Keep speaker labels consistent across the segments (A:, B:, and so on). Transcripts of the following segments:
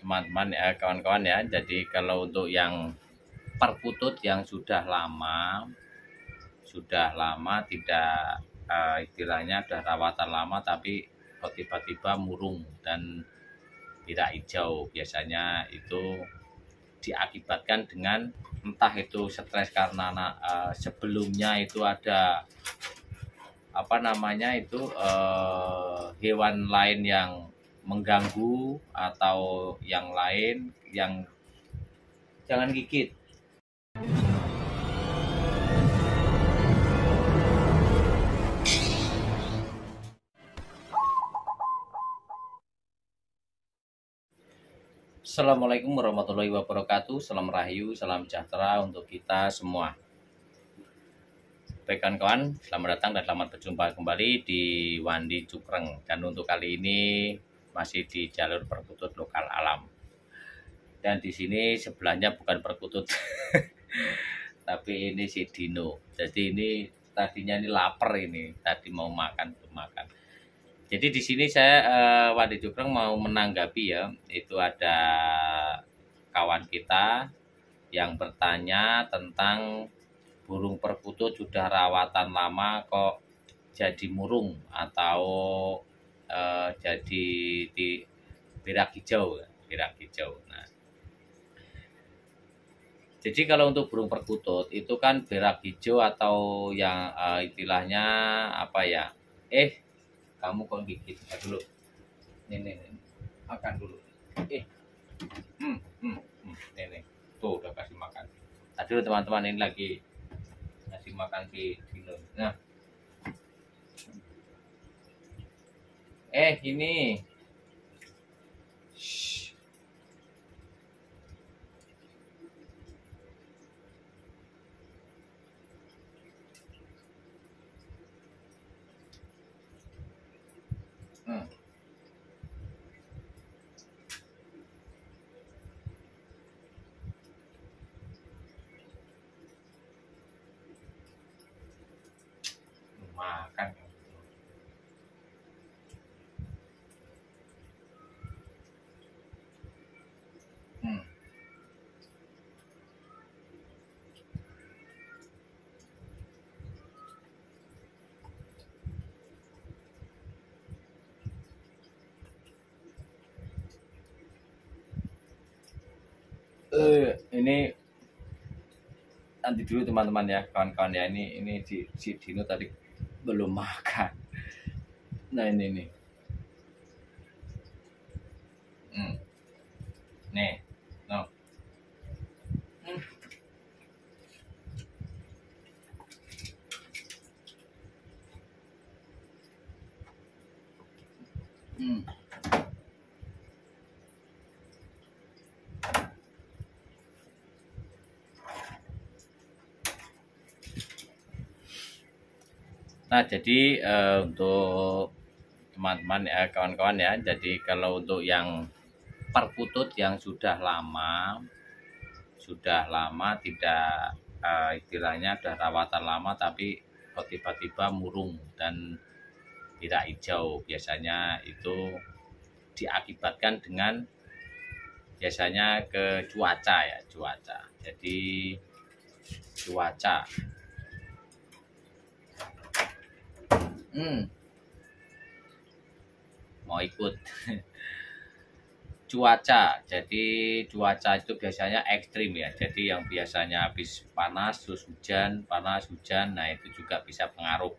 A: teman-teman ya, kawan-kawan ya. Jadi kalau untuk yang perkutut yang sudah lama tidak istilahnya sudah rawatan lama tapi kok tiba-tiba murung dan tidak hijau, biasanya itu diakibatkan dengan entah itu stres karena sebelumnya itu ada apa namanya itu hewan lain yang mengganggu atau yang lain yang jangan gigit. Assalamualaikum warahmatullahi wabarakatuh. Salam rahayu, salam sejahtera untuk kita semua. Baik kawan-kawan, selamat datang dan selamat berjumpa kembali di Wandi Cukreng. Dan untuk kali ini masih di jalur perkutut lokal alam. Dan di sini sebelahnya bukan perkutut, tapi ini si Dino. Jadi ini tadinya ini lapar ini, tadi mau makan belum makan. Jadi di sini saya Wandi Cukreng mau menanggapi ya, itu ada kawan kita yang bertanya tentang burung perkutut sudah rawatan lama kok jadi murung atau jadi di berak hijau. Nah, jadi kalau untuk burung perkutut itu kan berak hijau atau yang istilahnya apa ya? Kamu kok gigit? Dulu. Nih. Makan dulu. Nih. Tuh udah kasih makan. Aduh teman-teman, ini lagi kasih makan si Dino. Nah. Ini. Shh. Makan. Ini nanti dulu teman-teman ya, kawan-kawan ya, ini si Dino tadi belum makan. Nah ini nih. Nih, no. Nah jadi untuk teman-teman ya, kawan-kawan ya, jadi kalau untuk yang perkutut yang sudah lama tidak istilahnya sudah rawatan lama tapi kok tiba-tiba murung dan tidak hijau, biasanya itu diakibatkan dengan biasanya ke cuaca. Jadi cuaca mau ikut cuaca. Jadi cuaca itu biasanya ekstrim ya. Jadi yang biasanya habis panas terus hujan, nah itu juga bisa pengaruh.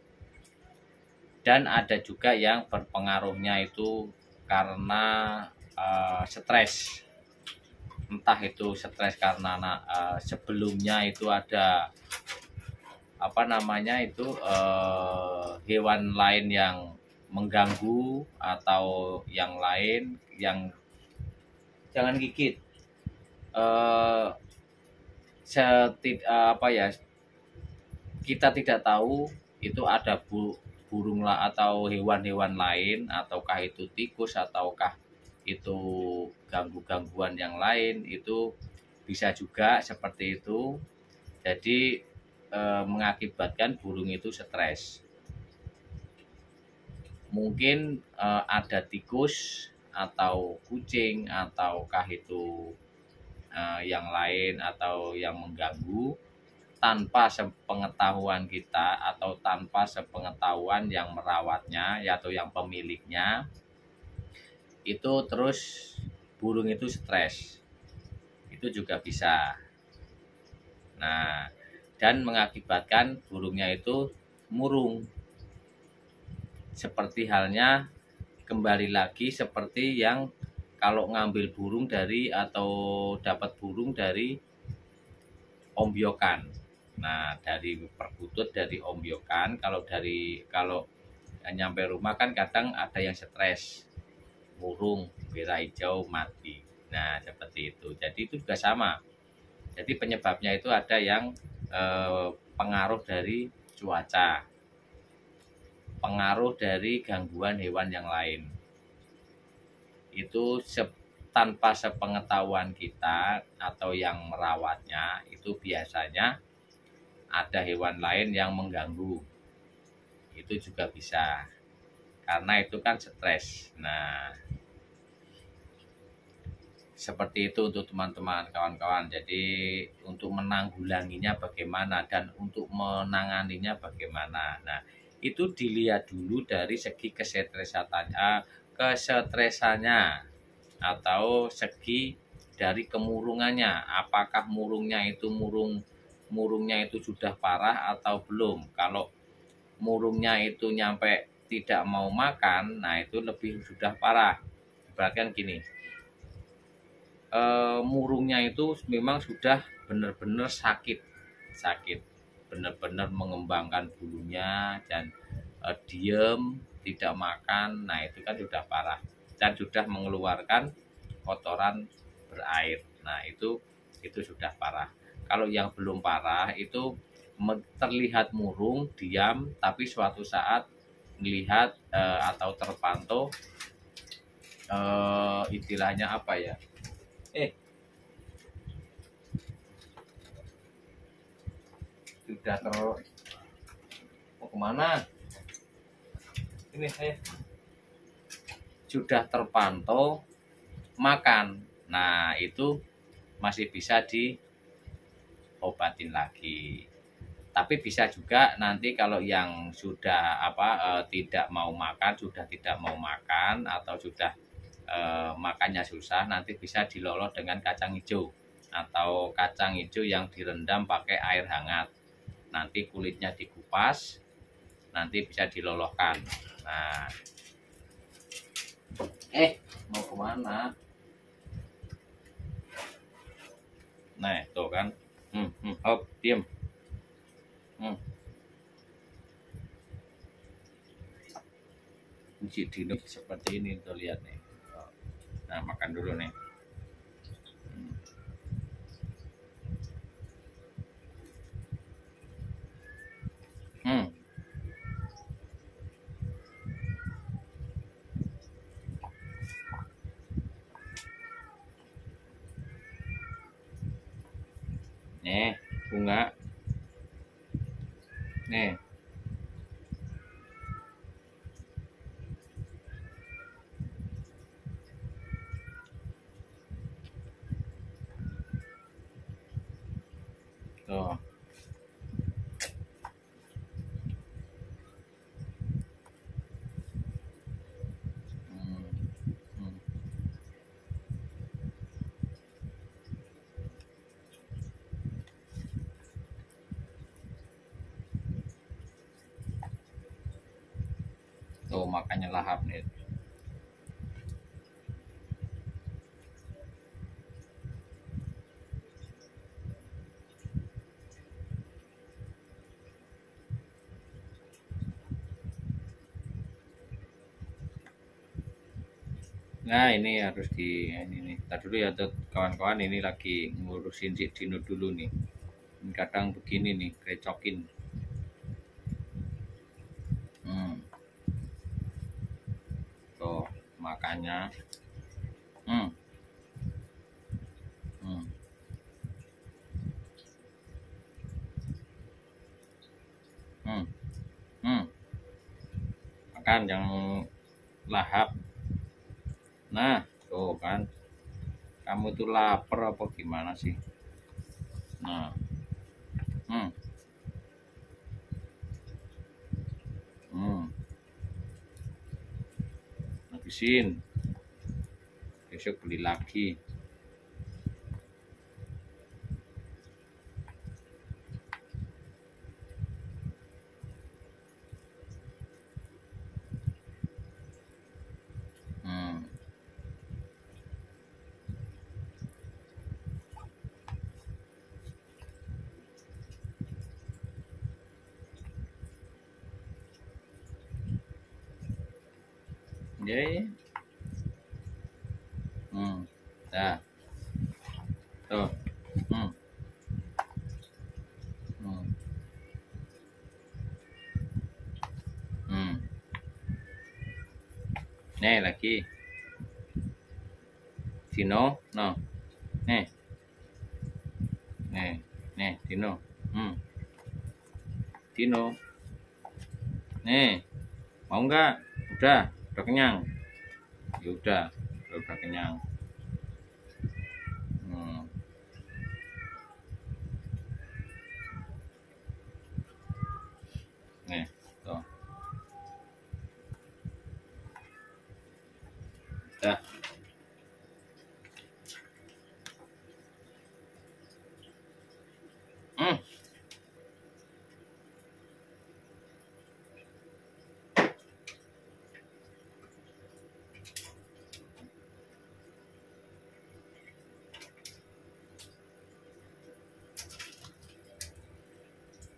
A: Dan ada juga yang berpengaruhnya itu karena stres. Entah itu stres karena sebelumnya itu ada apa namanya itu hewan lain yang mengganggu atau yang lain yang jangan gigit. Kita tidak tahu itu ada burung lah atau hewan-hewan lain, ataukah itu tikus ataukah itu gangguan yang lain, itu bisa juga seperti itu. Jadi mengakibatkan burung itu stres. Mungkin ada tikus atau kucing ataukah itu yang lain atau yang mengganggu, tanpa sepengetahuan kita atau tanpa sepengetahuan yang merawatnya atau yang pemiliknya, itu terus burung itu stres, itu juga bisa. Nah, dan mengakibatkan burungnya itu murung. Seperti halnya kembali lagi seperti yang kalau ngambil burung dari atau dapat burung dari ombyokan. Nah, dari perkutut dari ombyokan, kalau nyampe rumah kan kadang ada yang stres, murung, merah hijau mati. Nah, seperti itu. Jadi itu juga sama. Jadi penyebabnya itu ada yang pengaruh dari cuaca, pengaruh dari gangguan hewan yang lain. Itu tanpa sepengetahuan kita atau yang merawatnya, itu biasanya ada hewan lain yang mengganggu. Itu juga bisa. Karena itu kan stres. Nah, seperti itu untuk teman-teman, kawan-kawan. Jadi untuk menanggulanginya bagaimana dan untuk menanganinya bagaimana. Nah, itu dilihat dulu dari segi kesetresannya atau segi dari kemurungannya. Apakah murungnya itu sudah parah atau belum. Kalau murungnya itu nyampe tidak mau makan, nah itu lebih sudah parah. Bahkan gini, murungnya itu memang sudah benar-benar sakit, benar-benar mengembangkan bulunya dan diem tidak makan. Nah itu kan sudah parah dan sudah mengeluarkan kotoran berair. Nah itu sudah parah. Kalau yang belum parah itu terlihat murung, diam, tapi suatu saat melihat atau terpantau istilahnya apa ya? Sudah mau kemana? Ini sudah terpantau makan. Nah itu masih bisa diobatin lagi. Tapi bisa juga nanti kalau yang sudah tidak mau makan, atau sudah makannya susah, nanti bisa diloloh dengan kacang hijau atau kacang hijau yang direndam pakai air hangat. Nanti kulitnya dikupas, nanti bisa diloloskan. Nah, mau kemana? Nah, tuh kan. Hop, diam. Dino seperti ini tuh, lihat nih. Nah, makan dulu nih. Nih, bunga. Nih. Tuh. Tuh makanya lahap nih. Nah ini harus ini nih. Tadi dulu ya kawan-kawan, ini lagi ngurusin si Dino dulu nih. Ini kadang begini nih, krecokin. Tuh makanya. Makan yang lahap. Nah, tuh kan, kamu tuh lapar apa gimana sih? Nah, hmm, hmm, habisin. Besok beli lagi. Hmm, ya, ya. Dah, tuh, hmm, hmm, hmm. Nih lagi, Dino, no, nih, nih, nih, Dino, hmm, Dino, nih, mau nggak? Udah kenyang. Ya udah kenyang. Hmm, nih, tuh, dah. Hmm.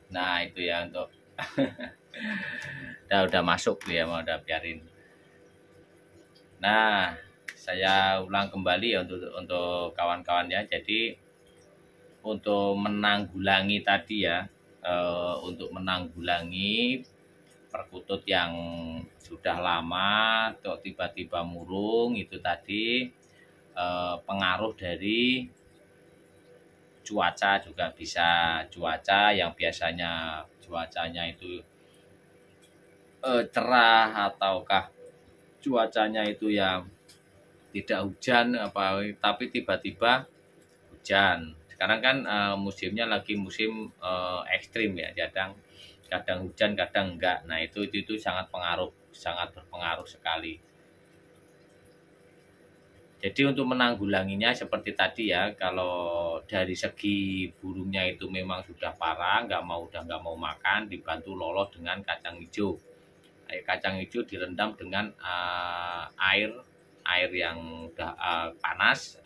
A: Nah itu ya untuk udah masuk tuh ya, mau udah biarin. Nah, saya ulang kembali ya untuk kawan-kawannya. Jadi untuk menanggulangi tadi ya, untuk menanggulangi perkutut yang sudah lama atau tiba-tiba murung itu tadi, pengaruh dari cuaca juga bisa. Cuaca yang biasanya cuacanya itu cerah, ataukah cuacanya itu yang tidak hujan apa, tapi tiba-tiba hujan. Sekarang kan musimnya lagi musim ekstrim ya, kadang kadang hujan kadang enggak. Nah itu sangat berpengaruh sekali. Jadi untuk menanggulanginya seperti tadi ya, kalau dari segi burungnya itu memang sudah parah, udah nggak mau makan, dibantu loloh dengan kacang hijau. Kacang hijau direndam dengan air air yang udah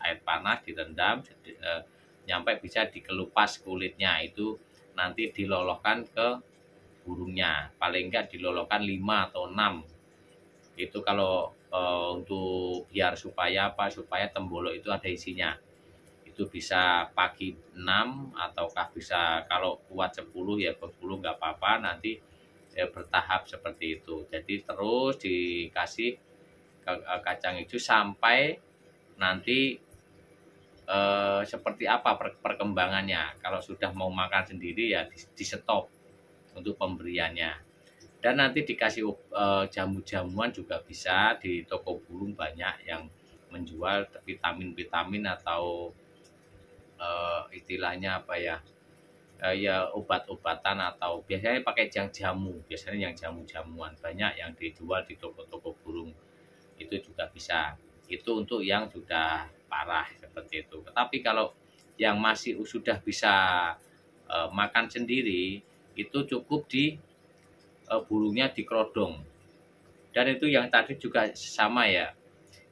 A: air panas direndam, nyampe bisa dikelupas kulitnya itu, nanti diloloskan ke burungnya, paling enggak diloloskan 5 atau 6. Itu kalau untuk biar supaya tembolok itu ada isinya. Itu bisa pagi 6, ataukah bisa kalau kuat 10 ya 10 nggak apa-apa, nanti bertahap seperti itu. Jadi terus dikasih kacang hijau sampai nanti seperti apa perkembangannya. Kalau sudah mau makan sendiri ya di stop untuk pemberiannya. Dan nanti dikasih jamu-jamuan juga bisa, di toko burung banyak yang menjual vitamin-vitamin atau istilahnya apa ya, ya obat-obatan, atau biasanya pakai biasanya yang jamu-jamuan banyak yang dijual di toko-toko burung, itu juga bisa. Itu untuk yang sudah parah seperti itu. Tapi kalau yang masih sudah bisa makan sendiri, itu cukup burungnya dikerodong. Dan itu yang tadi juga sama ya,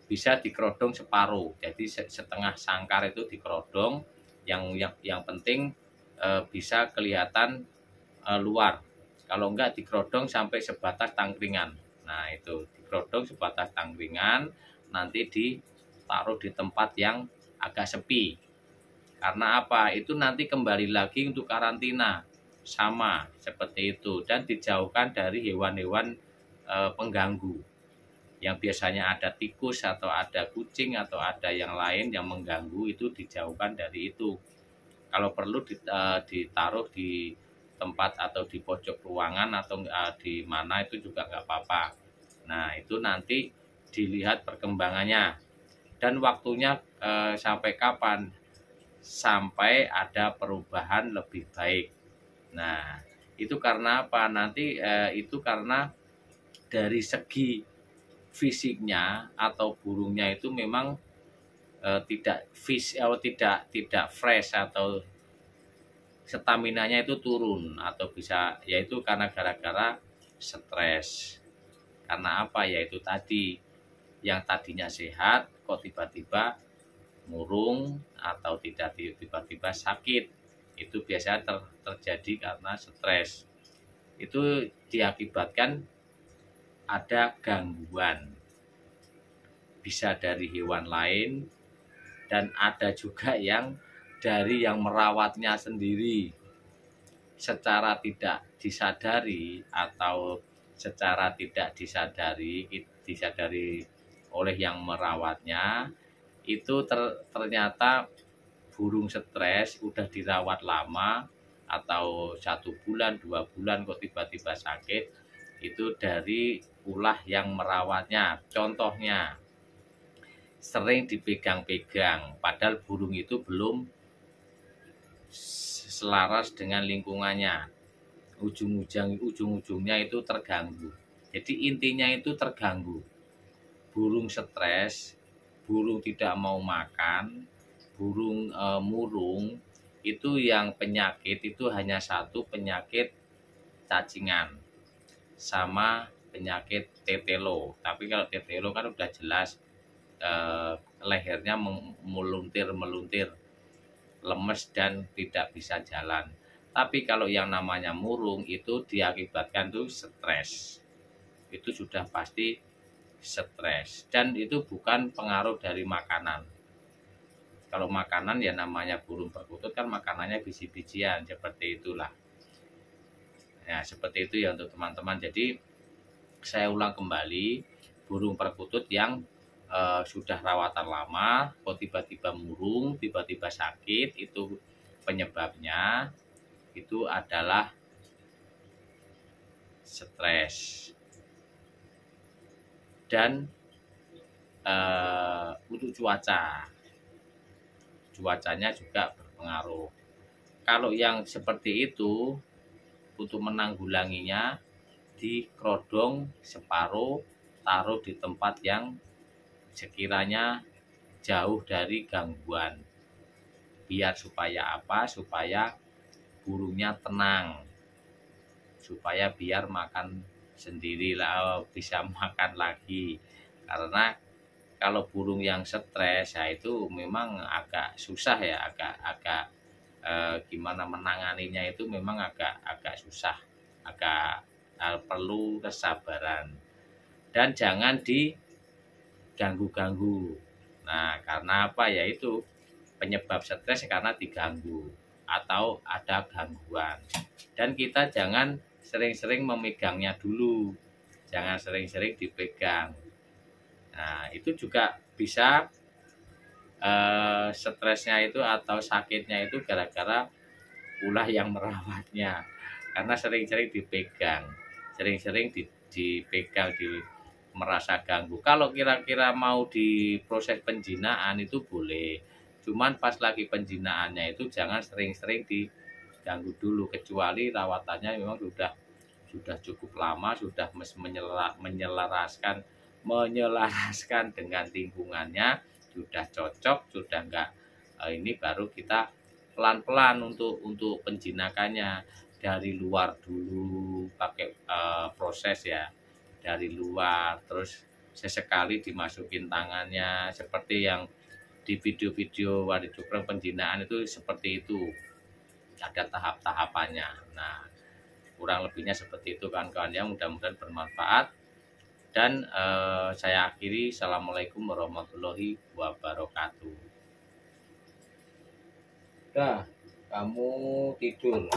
A: bisa dikerodong separuh. Jadi setengah sangkar itu dikerodong, yang penting bisa kelihatan luar. Kalau enggak dikerodong sampai sebatas tangkringan. Nah itu dikerodong sebatas tangkringan, nanti ditaruh di tempat yang agak sepi. Karena apa? Itu nanti kembali lagi untuk karantina. Sama seperti itu, dan dijauhkan dari hewan-hewan pengganggu. Yang biasanya ada tikus atau ada kucing atau ada yang lain yang mengganggu, itu dijauhkan dari itu. Kalau perlu ditaruh di tempat atau di pojok ruangan atau di mana itu juga nggak apa-apa. Nah itu nanti dilihat perkembangannya. Dan waktunya sampai kapan? Sampai ada perubahan lebih baik. Nah, itu karena apa? Nanti itu karena dari segi fisiknya atau burungnya itu memang tidak fresh, atau staminanya itu turun, atau bisa yaitu karena gara-gara stres. Karena apa? Yaitu tadi yang tadinya sehat kok tiba-tiba murung atau tidak tiba-tiba sakit. Itu biasanya terjadi karena stres. Itu diakibatkan ada gangguan. Bisa dari hewan lain, dan ada juga yang dari yang merawatnya sendiri. Secara tidak disadari atau secara tidak disadari oleh yang merawatnya, itu ternyata burung stres udah dirawat lama, atau 1 bulan 2 bulan kok tiba-tiba sakit, itu dari ulah yang merawatnya. Contohnya, sering dipegang-pegang, padahal burung itu belum selaras dengan lingkungannya. Ujung-ujungnya itu terganggu. Jadi intinya itu terganggu. Burung stres, burung tidak mau makan, burung murung, itu yang penyakit itu hanya satu, penyakit cacingan sama penyakit tetelo. Tapi kalau tetelo kan udah jelas lehernya meluntir, lemes dan tidak bisa jalan. Tapi kalau yang namanya murung itu diakibatkan tuh stres. Itu sudah pasti stres, dan itu bukan pengaruh dari makanan. Kalau makanan ya namanya burung perkutut kan makanannya biji-bijian, seperti itulah. Ya, seperti itu ya untuk teman-teman. Jadi saya ulang kembali, burung perkutut yang sudah rawatan lama kok tiba-tiba murung, tiba-tiba sakit, itu penyebabnya itu adalah stres. Dan untuk cuacanya juga berpengaruh. Kalau yang seperti itu, untuk menanggulanginya, dikerodong separuh, taruh di tempat yang sekiranya jauh dari gangguan. Biar supaya apa? Supaya burungnya tenang, supaya biar makan sendiri lah, bisa makan lagi. Karena kalau burung yang stres, ya itu memang agak susah ya, agak gimana menanganinya itu memang agak susah, agak perlu kesabaran, dan jangan diganggu-ganggu. Nah, karena apa? Yaitu penyebab stres karena diganggu atau ada gangguan. Dan kita jangan sering-sering memegangnya dulu, jangan sering-sering dipegang. Nah, itu juga bisa stresnya itu atau sakitnya itu gara-gara ulah yang merawatnya, karena sering-sering dipegang, sering-sering dipegang, merasa ganggu. Kalau kira-kira mau diproses penjinaan itu boleh, cuman pas lagi penjinaannya itu jangan sering-sering diganggu dulu, kecuali rawatannya memang sudah cukup lama, sudah menyelaraskan dengan lingkungannya, sudah cocok, sudah enggak, ini baru kita pelan-pelan untuk penjinakannya. Dari luar dulu pakai proses ya, dari luar, terus sesekali dimasukin tangannya, seperti yang di video-video Wadi Cukreng penjinaan itu seperti itu, ada tahap-tahapannya. Nah, kurang lebihnya seperti itu kawan-kawan, yang mudah-mudahan bermanfaat. Dan saya akhiri, assalamualaikum warahmatullahi wabarakatuh. Dah, kamu tidur.